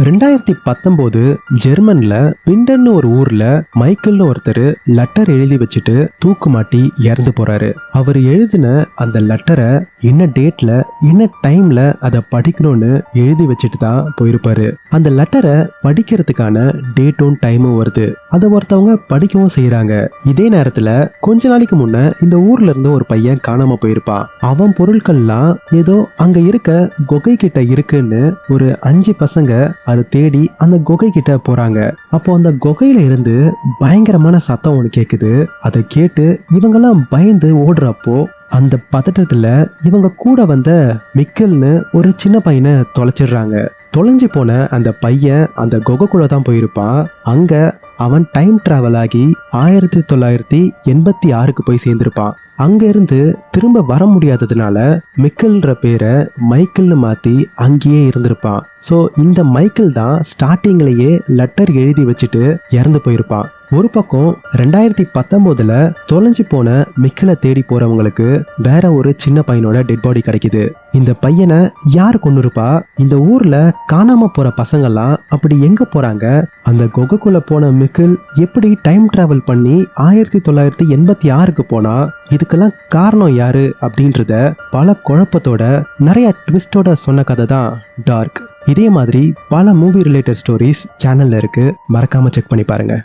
2019 ஜெர்மன்ல பிண்டன்னு ஒரு ஊர்ல மைக்கேல்னு ஒருத்தர் லெட்டர் எழுதி வச்சுட்டு தூக்கு மாட்டி இறந்து போறாரு. அவர் எழுதின அந்த லெட்டரை என்ன டேட்ல என்ன டைம்ல அதை படிக்கணும்னு எழுதி வச்சுட்டு தான் போயிருப்பாரு. அந்த லெட்டரை படிக்கிறதுக்கான டேட்டும் டைமும் வருது. அதை ஒருத்தவங்க படிக்கவும் செய்யறாங்க. இதே நேரத்துல கொஞ்ச நாளைக்கு முன்ன இந்த ஊர்ல இருந்து ஒரு பையன் காணாம போயிருப்பான். அவன் பொருட்கள்லாம் ஏதோ அங்க இருக்க குகை கிட்ட இருக்குன்னு ஒரு 5 பசங்க அதை தேடி அந்த குகை கிட்ட போறாங்க. அப்போ அந்த குகையில இருந்து பயங்கரமான சத்தம் ஒன்று கேக்குது. அதை கேட்டு இவங்கெல்லாம் பயந்து ஓடுறப்போ அந்த பதட்டத்துல இவங்க கூட வந்த மிக்கேல்னு ஒரு சின்ன பையனை தொலைச்சிடுறாங்க. தொலைஞ்சு போன அந்த பையன் அந்த குகைக்குள்ள தான் போயிருப்பான். அங்க அவன் டைம் டிராவல் ஆகி 1986 போய் சேர்ந்திருப்பான். அங்க இருந்து திரும்ப வர முடியாததுனால மிக்கேல்ன்ற பேரை மைக்கேல்னு மாத்தி அங்கேயே இருந்திருப்பான். ஸோ இந்த மைக்கேல் தான் ஸ்டார்டிங்லேயே லெட்டர் எழுதி வச்சுட்டு இறந்து போயிருப்பான். ஒரு பக்கம் 2019 தொலைஞ்சு போன மிக்கேலை தேடி போறவங்களுக்கு வேற ஒரு சின்ன பையனோட டெட் பாடி கிடைக்குது. இந்த பையனை யார் கொன்னிருப்பா? இந்த ஊர்ல காணாம போற பசங்கள்லாம் அப்படி எங்க போறாங்க? அந்த குகைக்குள்ள போன மிக்கேல் எப்படி டைம் டிராவல் பண்ணி 1986 போனா? இதுக்கெல்லாம் காரணம் யாரு அப்படின்றத பல குழப்பத்தோட நிறைய ட்விஸ்டோட சொன்ன கதை தான் டார்க். இதே மாதிரி பல மூவி ரிலேட்டட் ஸ்டோரிஸ் சேனல்ல இருக்கு. மறக்காம செக் பண்ணி பாருங்க.